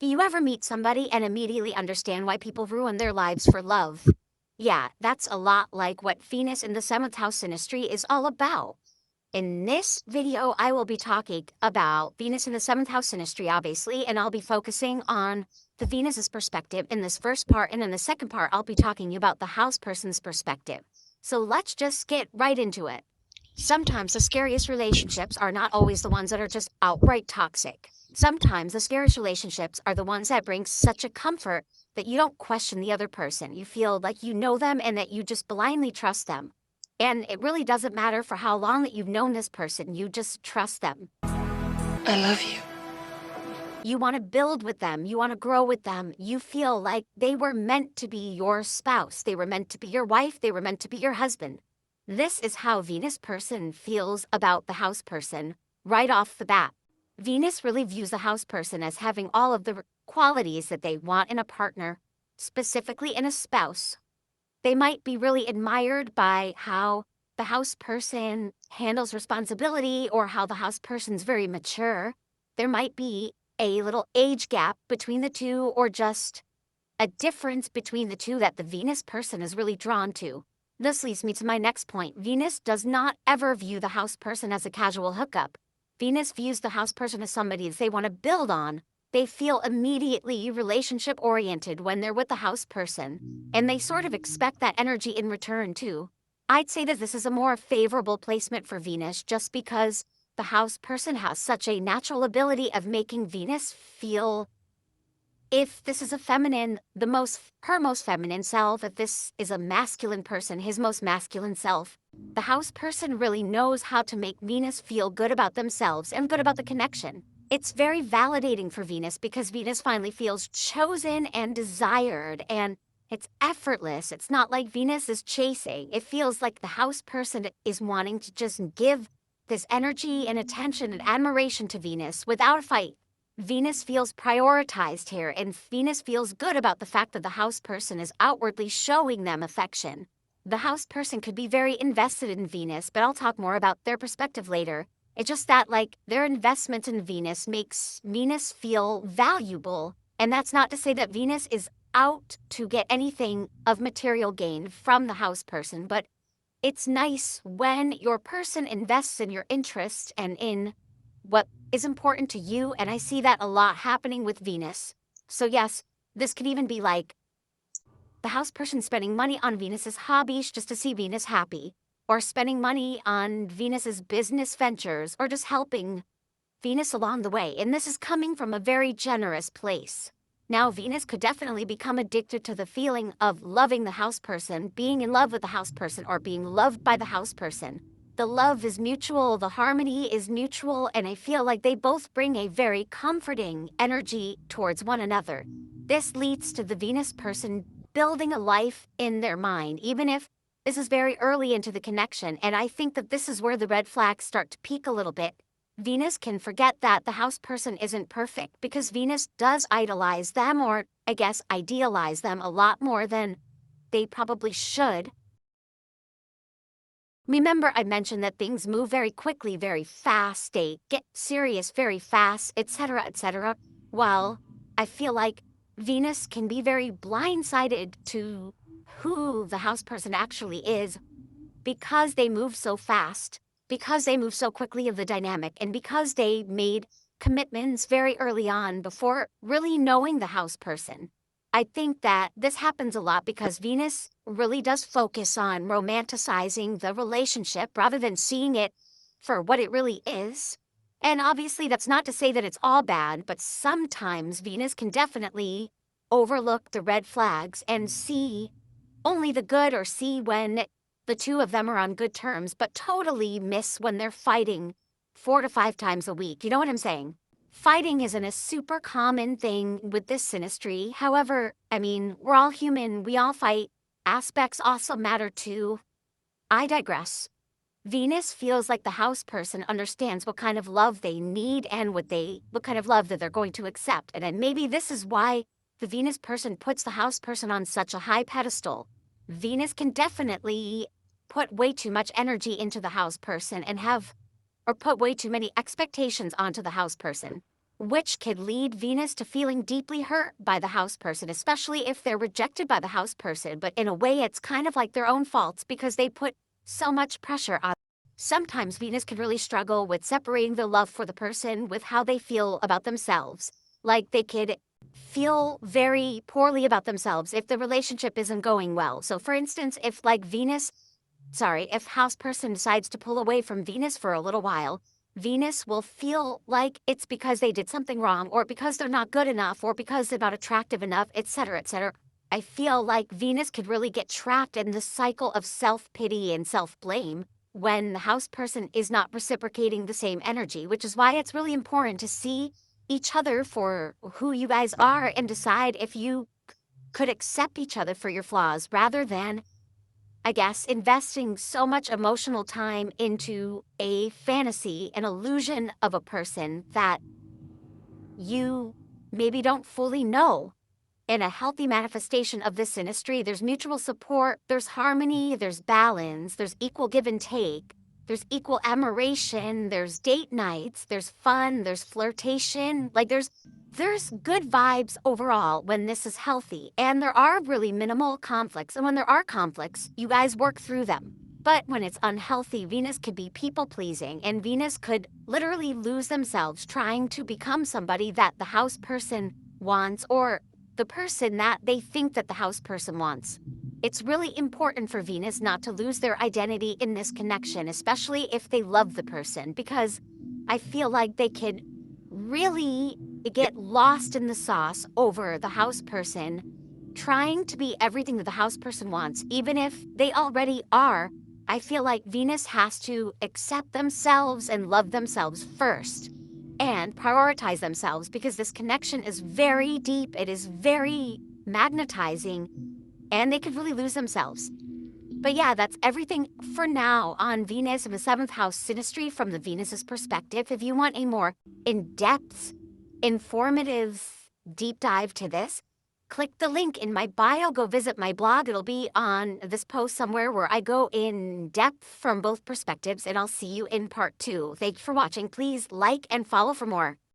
Do you ever meet somebody and immediately understand why people ruin their lives for love? Yeah, that's a lot like what Venus in the seventh house synastry is all about. In this video, I will be talking about Venus in the seventh house synastry, obviously, and I'll be focusing on the Venus's perspective in this first part, and in the second part, I'll be talking about the house person's perspective. So let's just get right into it. Sometimes the scariest relationships are not always the ones that are just outright toxic. Sometimes the scariest relationships are the ones that bring such a comfort that you don't question the other person. You feel like you know them and that you just blindly trust them. And it really doesn't matter for how long that you've known this person, you just trust them. I love you. You want to build with them, you want to grow with them. You feel like they were meant to be your spouse, they were meant to be your wife, they were meant to be your husband. This is how Venus person feels about the house person right off the bat. Venus really views the house person as having all of the qualities that they want in a partner, specifically in a spouse. They might be really admired by how the house person handles responsibility or how the house person's very mature. There might be a little age gap between the two or just a difference between the two that the Venus person is really drawn to. This leads me to my next point. Venus does not ever view the house person as a casual hookup. Venus views the house person as somebody that they want to build on. They feel immediately relationship-oriented when they're with the house person, and they sort of expect that energy in return too. I'd say that this is a more favorable placement for Venus just because the house person has such a natural ability of making Venus feel, if this is a feminine, her most feminine self, if this is a masculine person, his most masculine self. The house person really knows how to make Venus feel good about themselves and good about the connection. It's very validating for Venus because Venus finally feels chosen and desired, and it's effortless. It's not like Venus is chasing. It feels like the house person is wanting to just give this energy and attention and admiration to Venus without a fight. Venus feels prioritized here, and Venus feels good about the fact that the house person is outwardly showing them affection. The house person could be very invested in Venus, but I'll talk more about their perspective later. It's just that, like, their investment in Venus makes Venus feel valuable. And that's not to say that Venus is out to get anything of material gain from the house person, but it's nice when your person invests in your interest and in what is important to you, and I see that a lot happening with Venus. So yes, this could even be like the house person spending money on Venus's hobbies just to see Venus happy, or spending money on Venus's business ventures, or just helping Venus along the way, and this is coming from a very generous place. Now, Venus could definitely become addicted to the feeling of loving the house person, being in love with the house person, or being loved by the house person. The love is mutual, the harmony is mutual, and I feel like they both bring a very comforting energy towards one another. This leads to the Venus person building a life in their mind, even if this is very early into the connection, and I think that this is where the red flags start to peak a little bit. Venus can forget that the house person isn't perfect because Venus does idolize them, or I guess idealize them a lot more than they probably should. Remember, I mentioned that things move very quickly, very fast, they get serious very fast, etc., etc. Well, I feel like Venus can be very blindsided to who the house person actually is because they move so fast, because they move so quickly of the dynamic, and because they made commitments very early on before really knowing the house person. I think that this happens a lot because Venus really does focus on romanticizing the relationship rather than seeing it for what it really is. And obviously that's not to say that it's all bad, but sometimes Venus can definitely overlook the red flags and see only the good, or see when the two of them are on good terms, but totally miss when they're fighting 4 to 5 times a week. You know what I'm saying? Fighting isn't a super common thing with this synastry. However, I mean, we're all human. We all fight. Aspects also matter too. I digress. Venus feels like the house person understands what kind of love they need and what kind of love that they're going to accept. And then maybe this is why the Venus person puts the house person on such a high pedestal. Venus can definitely put way too much energy into the house person and put way too many expectations onto the house person. which could lead Venus to feeling deeply hurt by the house person, especially if they're rejected by the house person. But in a way, it's kind of like their own faults because they put so much pressure on. Sometimes Venus can really struggle with separating the love for the person with how they feel about themselves. Like they could feel very poorly about themselves if the relationship isn't going well. So for instance, if house person decides to pull away from Venus for a little while, Venus will feel like it's because they did something wrong or because they're not good enough or because they're not attractive enough, etc., etc. I feel like Venus could really get trapped in the cycle of self-pity and self-blame when the house person is not reciprocating the same energy, which is why it's really important to see each other for who you guys are and decide if you could accept each other for your flaws rather than, I guess, investing so much emotional time into a fantasy, an illusion of a person that you maybe don't fully know. In a healthy manifestation of this synastry, there's mutual support, there's harmony, there's balance, there's equal give and take, there's equal admiration, there's date nights, there's fun, there's flirtation. Like there's good vibes overall when this is healthy, and there are really minimal conflicts. And when there are conflicts, you guys work through them. But when it's unhealthy, Venus could be people pleasing, and Venus could literally lose themselves trying to become somebody that the house person wants or the person that they think that the house person wants. It's really important for Venus not to lose their identity in this connection, especially if they love the person, because I feel like they could really get lost in the sauce over the house person, trying to be everything that the house person wants, even if they already are. I feel like Venus has to accept themselves and love themselves first and prioritize themselves because this connection is very deep, it is very magnetizing, and they could really lose themselves. But yeah, that's everything for now on Venus in the 7th house synastry from the Venus's perspective. If you want a more in-depth, informative deep dive to this, click the link in my bio, go visit my blog. It'll be on this post somewhere where I go in depth from both perspectives, and I'll see you in part 2. Thank you for watching. Please like and follow for more.